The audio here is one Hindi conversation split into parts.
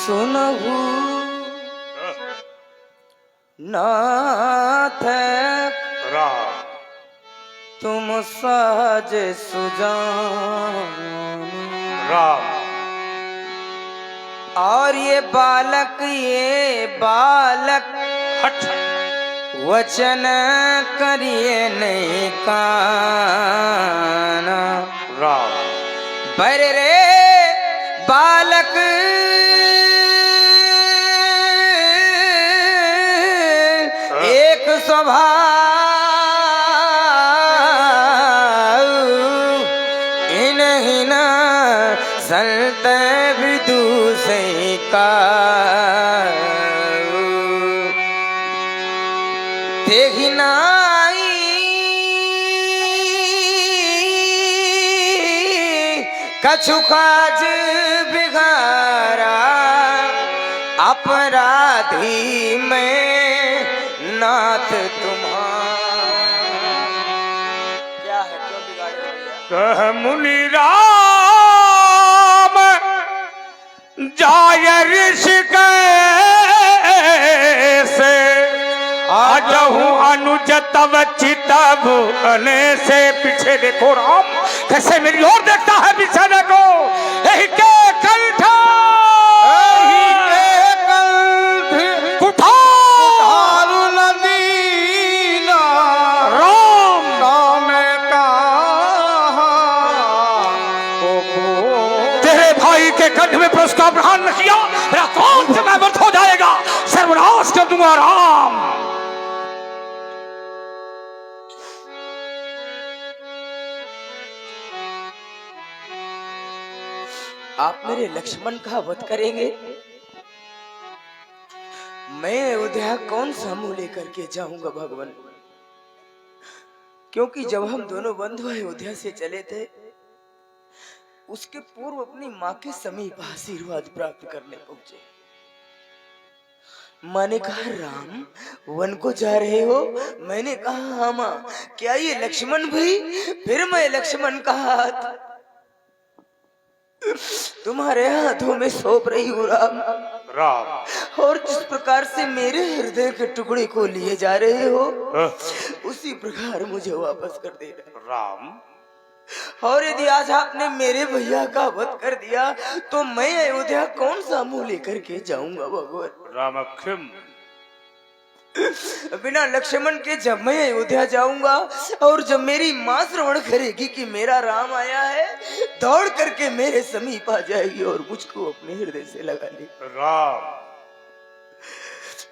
सुनहु नाथ तुम साज सुजान राम। और ये बालक वचन करिए नहीं काना राम। बर रे बालक एक स्वभाव इन्हीं न संत विदु से का देखी नाई कछु काज बिगारा अपराधी में नाथ तुम्हारा। क्या है क्यों बिगाड़े भैया? कह मुनि राम जाय ऋषि कैसे आजहू अनुज तव चितव अने से। पीछे देखो राम कैसे मेरी ओर देखता है, पीछे देखो यही के कंठ कुठारु नदीना राम नाम तेरे भाई के कंठ में पुरस्कार प्रदान न किया मेरा कौन से मैं व्यर्थ हो जाएगा, सर्वनाश कर दूंगा राम। आप मेरे लक्ष्मण का वध करेंगे, मैं अयोध्या कौन सा मुंह लेकर के जाऊंगा भगवान? क्योंकि जब हम दोनों बंधु अयोध्या से चले थे उसके पूर्व अपनी माँ के समीप आशीर्वाद प्राप्त करने पहुंचे। माँ ने कहा राम वन को जा रहे हो? मैंने कहा हाँ माँ। क्या ये लक्ष्मण भी? फिर मैं लक्ष्मण का हाथ तुम्हारे हाथों में सौंप रही हूँ राम। और जिस प्रकार से मेरे हृदय के टुकड़े को लिए जा रहे हो उसी प्रकार मुझे वापस कर देना राम। और यदि आज आपने मेरे भैया का वध कर दिया तो मैं अयोध्या कौन सा मुंह लेकर के जाऊंगा भगवान? राम क्षम बिना लक्ष्मण के जब मैं अयोध्या जाऊंगा और जब मेरी माँ श्रवण करेगी कि मेरा राम आया है दौड़ करके मेरे समीप आ जाएगी और मुझको अपने हृदय से लगा लेगी राम।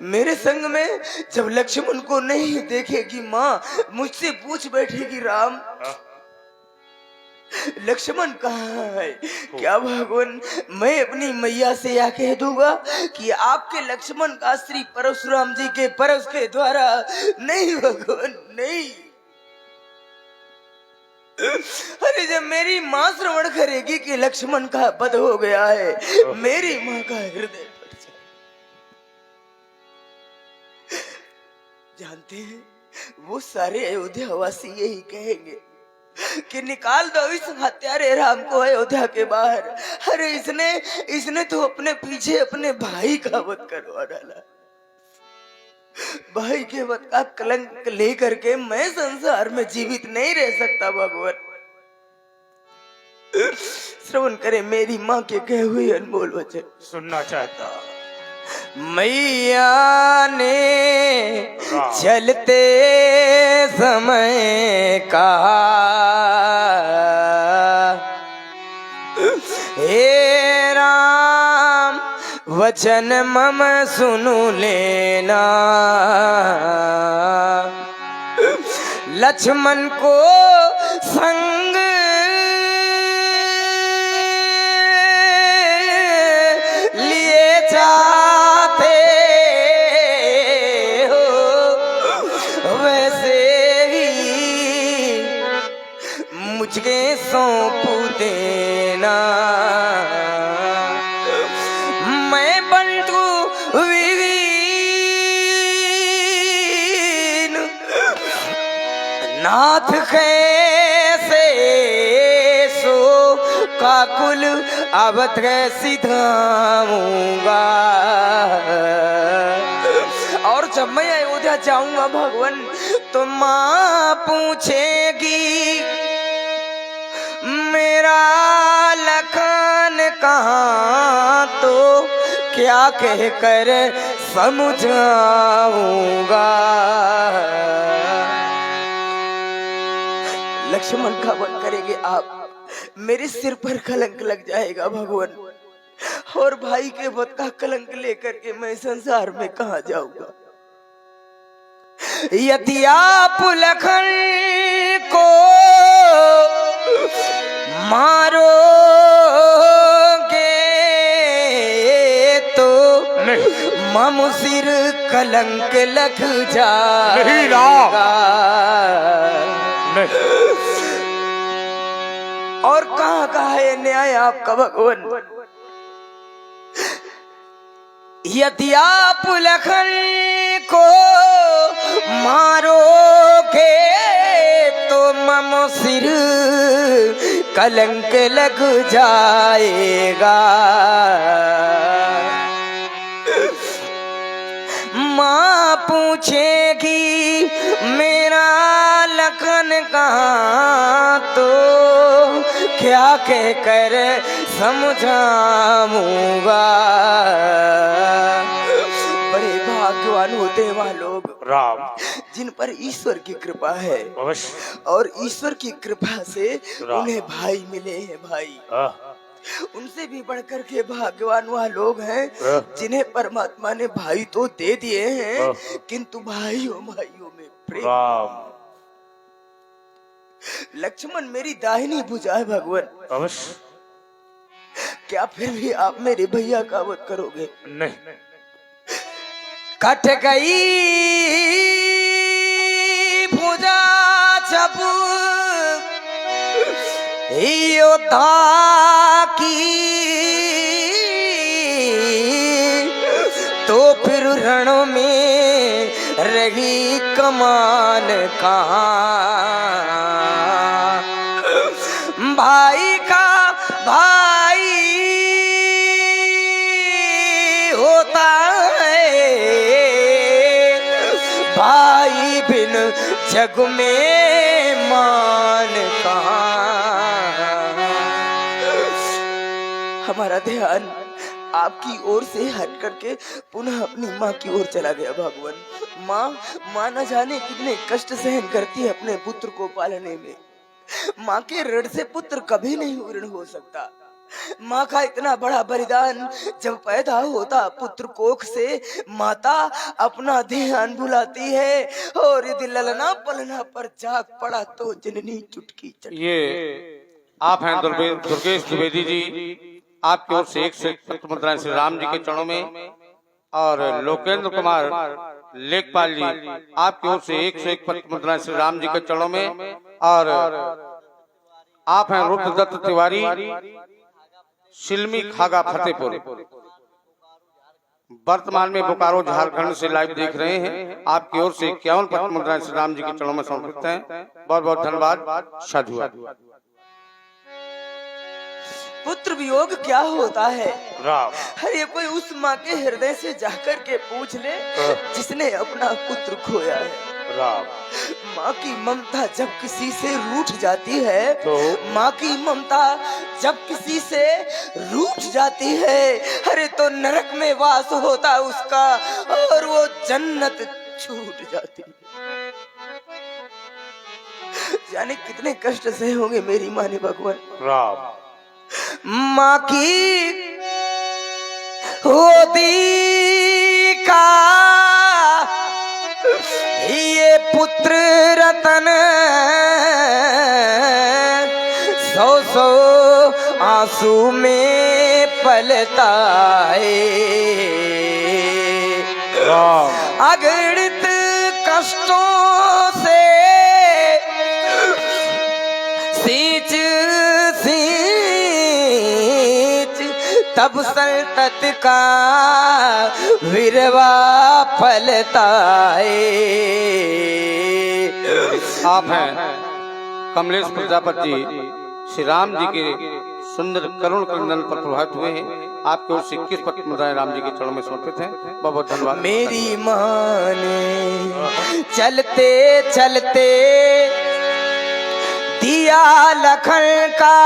मेरे संग में जब लक्ष्मण को नहीं देखेगी माँ मुझसे पूछ बैठेगी राम लक्ष्मण कहाँ है? क्या भगवान मैं अपनी मैया से यह कह दूंगा कि आपके लक्ष्मण का श्री परशुराम जी के परस के द्वारा? नहीं भगवान नहीं। अरे जब मेरी माँ श्रवण करेगी कि लक्ष्मण का वध हो गया है मेरी माँ का हृदय फट जाए। जानते हैं वो सारे अयोध्या वासी यही कहेंगे कि निकाल दो इस हत्यारे राम को अयोध्या के बाहर। अरे इसने तो अपने पीछे अपने भाई का वध करवा डाला। भाई के वध का कलंक लेकर के मैं संसार में जीवित नहीं रह सकता भगवान। श्रवण करे मेरी माँ के कहे हुए अनमोल वचन। सुनना चाहता मैया ने चलते समय कहा हे राम वचन मम सुनु लेना लक्ष्मण को संग लिए जाते हो वैसे ही मुझे सौंप देना। मैं बंधु विहीन नाथ कैसे सो काकुल अब कैसी थामूंगा। और जब मैं अयोध्या जाऊंगा भगवान तो माँ पूछेगी मेरा लखन कहाँ, तो क्या कह कर समझाऊंगा। लक्ष्मण का वध करेंगे आप, मेरे सिर पर कलंक लग जाएगा भगवान, और भाई के वध का कलंक लेकर के मैं संसार में कहाँ जाऊंगा। यदि आप लखन को मारोगे तो मम सिर कलंक लग जाएगा। और कहाँ है न्याय आपका भगवान। यदि आप लखन को मारोगे तो मम सिर कलंक लग जाएगा। माँ पूछेगी मेरा लखन कहाँ, तो क्या कह कर समझाऊंगा। बड़े भाग्यवान होते हैं वह लोग राम जिन पर ईश्वर की कृपा है, अवश्य। और ईश्वर की कृपा से उन्हें भाई मिले हैं। भाई उनसे भी बढ़कर के भाग्यवान वह लोग हैं जिन्हें परमात्मा ने भाई तो दे दिए हैं, किंतु भाइयों भाइयों में प्रेम। लक्ष्मण मेरी दाहिनी भुजा है भगवान, अवश्य। क्या फिर भी आप मेरे भैया का वध करोगे? नहीं। कट गई भुजा जब योद्धा की, तो फिर रण में रही कमान कहाँ। भाई का भाई होता है, भाई बिन जग में मान कहाँ। हमारा ध्यान आपकी ओर से हट करके पुनः अपनी माँ की ओर चला गया भगवान। माँ न जाने कितने कष्ट सहन करती है अपने पुत्र को पालने में। माँ के ऋण से पुत्र कभी नहीं ऋण हो सकता। माँ का इतना बड़ा बलिदान, जब पैदा होता पुत्र कोख से माता अपना ध्यान भुलाती है, और यदि ललना पलना पर जाग पड़ा तो जननी चुटकी चटकी। ये आप हैं दुर्गेश द्विवेदी जी, आपकी ओर से 101 पत्र मुद्राएं श्री राम जी के चरणों में, और लोकेंद्र कुमार लेखपाल जी आपकी ओर से 101 पत्र मुद्राएं श्री राम जी के चरणों में, और आप हैं रुद्रदत्त तिवारी शिल्मी खागा फतेहपुर, वर्तमान में बोकारो झारखंड से लाइव देख रहे हैं। आपकी ओर से 51 पत्र मुद्राएं श्री राम जी के चरणों में समर्पित हैं। बहुत बहुत धन्यवाद। साधुवाद। पुत्र वियोग क्या होता है राम। अरे कोई उस माँ के हृदय से जाकर के पूछ ले जिसने अपना पुत्र खोया है। राम। माँ की ममता जब किसी से रूठ जाती है, तो माँ की ममता जब किसी से रूठ जाती है, अरे तो नरक में वास होता उसका, और वो जन्नत छूट जाती है। जाने कितने कष्ट से होंगे मेरी माँ ने भगवान। राम। माँ की होदी का ये पुत्र रतन 100 आंसू में पलता है। अगणित कष्टों से सींच तब संतत का विरवा फलता है। आप हैं कमलेश प्रजापति श्री राम जी के सुंदर करुण क्रंदन पर प्रभावित हुए हैं। आपके ओर से 21 पत्र मुद्राएं राम जी के चरणों में समर्पित हैं। बहुत बहुत धन्यवाद। मेरी माँ ने चलते चलते दिया लखन का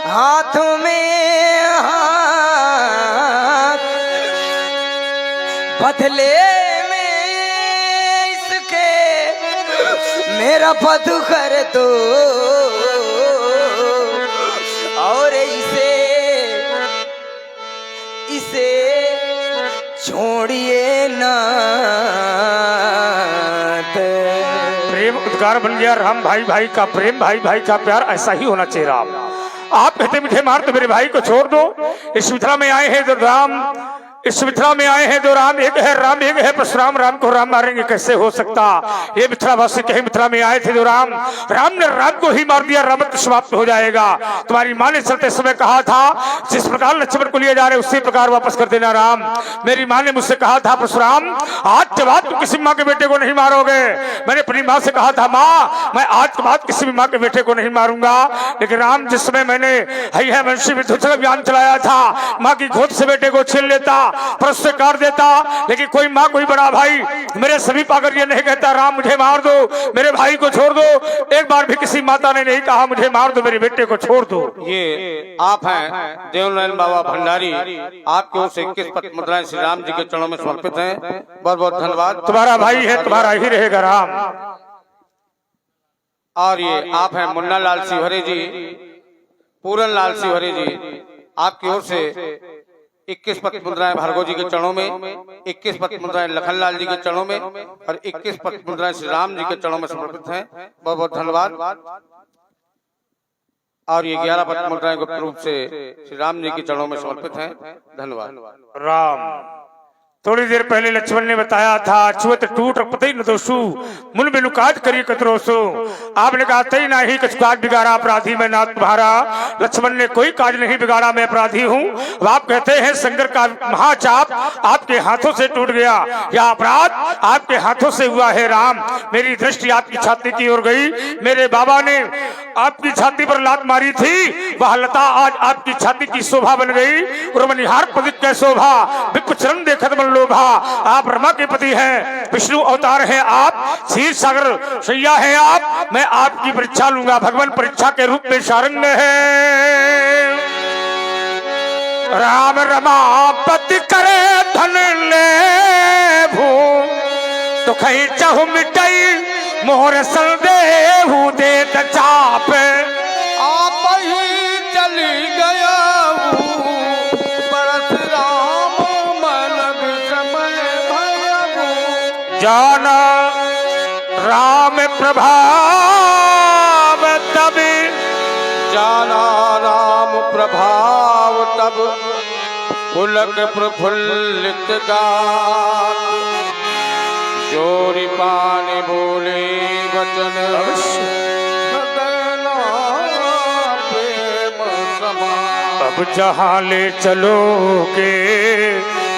हाथ में हाथ, बदले में इसके मेरा पद कर दो और इसे छोड़िए ना। प्रेम उद्गार बन गया। राम भाई भाई का प्रेम, भाई भाई का प्यार, ऐसा ही होना चाहिए। राम आप कहते मुझे मार तो मेरे भाई को छोड़ दो। इस मिथिला में आए हैं तो राम, इस मिथिला में आए हैं तो राम, एक है राम एक है परशुराम, राम को राम मारेंगे कैसे हो सकता। ये मिथिला वासी कहीं मिथिला में आए थे तो राम ने राम को ही मार दिया, रामत्व समाप्त हो जाएगा। तुम्हारी माँ ने चलते समय कहा था जिस प्रकार लक्ष्मण को लिए जा रहे उसी प्रकार वापस कर देना राम। मेरी माँ ने मुझसे कहा था परशुराम आज के बाद तुम किसी माँ के बेटे को नहीं मारोगे। मैंने अपनी माँ से कहा था माँ मैं आज के बाद किसी भी माँ के बेटे को नहीं मारूंगा। लेकिन राम जिस समय मैंने है वंशी विध्वंसक अभियान चलाया था, माँ की गोद से बेटे को छीन लेता, परस से काट देता, लेकिन कोई माँ कोई बड़ा भाई मेरे सभी पाकर ये नहीं कहता राम मुझे मार दो, मेरे भाई को छोड़ दो। एक बार भी किसी माता ने नहीं कहा मुझे मार दो, मेरे बेटे को छोड़ दो। ये आप हैं देवनारायण बाबा भंडारी, आपकी ओर से 21 पत्र मुद्राएं श्री राम जी के चरणों में समर्पित हैं। बहुत बहुत धन्यवाद। तुम्हारा भाई है, तुम्हारा ही रहेगा राम। और ये आप हैं मुन्ना लाल सिवहरे जी, पूरन लाल सिवहरे जी, आपकी ओर से 21 पत्र मुद्राएं भार्गव जी के चरणों में, 21 पत्र मुद्राएं लखनलाल जी के चरणों में और 21 पत्र मुद्राएं श्री राम जी के चरणों में समर्पित हैं। बहुत बहुत धन्यवाद। और ये 11 पत्र मुद्राएं गुप्त रूप से श्री राम जी के चरणों में समर्पित हैं। धन्यवाद। राम थोड़ी देर पहले लक्ष्मण ने बताया था छुअत टूट पतई न दोषु मुन में लुकात करी कतरोसो। आपने कहा तई ना ही कुछ काज बिगाड़ा अपराधी मैं नाथ तुम्हारा। लक्ष्मण ने कोई काज नहीं बिगाड़ा, मैं अपराधी हूँ। आप कहते हैं संगर का महाचाप आपके हाथों से टूट गया, या अपराध आपके हाथों से हुआ है राम। मेरी दृष्टि आपकी छाती की ओर गई, मेरे बाबा ने आपकी छाती पर लात मारी थी, वह लता आज आपकी छाती की शोभा बन गई। उर्मनिहार पदिक कै शोभा विप्र चरण देखत मन लोभा। आप ब्रह्मा के पति हैं, विष्णु अवतार हैं आप, क्षीर सागर सैया हैं आप। मैं आपकी परीक्षा लूंगा, भगवान परीक्षा के रूप में शारंग है। राम रमापति करे धन ले भू तो कहीं चाहू मिटाई मोहर संदेहू दे चाप। आप ही चली गया परशुराम मन विषमय भयभू। जाना राम प्रभाव तब, जाना राम प्रभाव तब पुलक प्रफुल्लित गात। जोरी पाने बोले वचन प्रेम समा। अब जहाँ ले चलोगे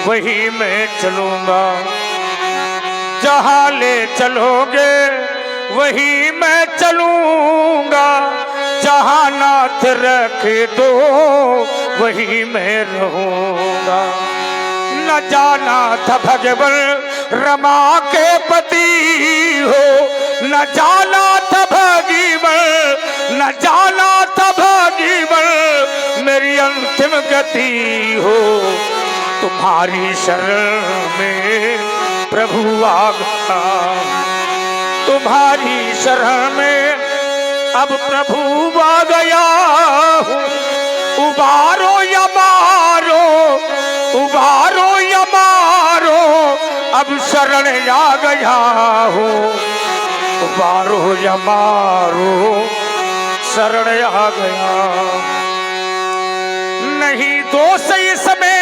वही मैं चलूंगा, जहाँ ले चलोगे वही मैं चलूंगा। जहाँ नाथ रख दो वही मैं रहूंगा। न जाना था भगवान रमा के पति हो, न जाना था भगवान, न जाना था भगवान मेरी अंतिम गति हो। तुम्हारी शरण में प्रभु आ गया, तुम्हारी शरण में अब प्रभु आ गया हूँ। उबारो या मारो, उबारो या मारो अब शरण आ गया हूँ। उबारो या मारो शरण आ गया। नहीं दोष इसमें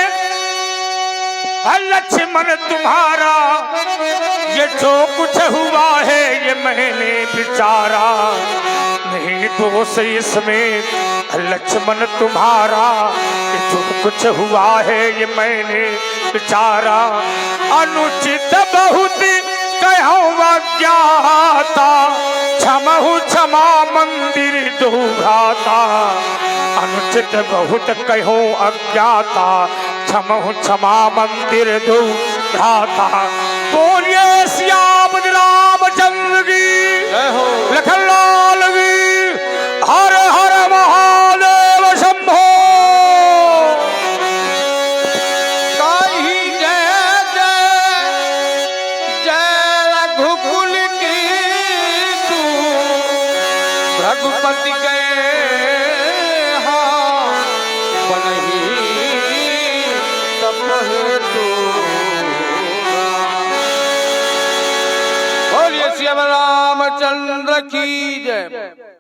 लक्ष्मण तुम्हारा, ये जो कुछ हुआ है ये मैंने विचारा। नहीं दोष इसमें लक्ष्मण तुम्हारा, ये जो कुछ हुआ है ये मैंने विचारा। अनुचित बहुत कहूँ अज्ञाता, क्षमहु क्षमा मंदिर दो भ्राता। अनुचित बहुत कहो अज्ञाता, क्षमहु क्षमा मंदिर दो भ्राता। बोलिए श्याम रामचंद्र की जय हो। लखन लाल की। हर हर महादेव शंभो। ताही जय जय जय रघुकुल की तू, रघुपति गए हाँ बनही तब हेतु। बोलिए श्री रामचंद्र की जय।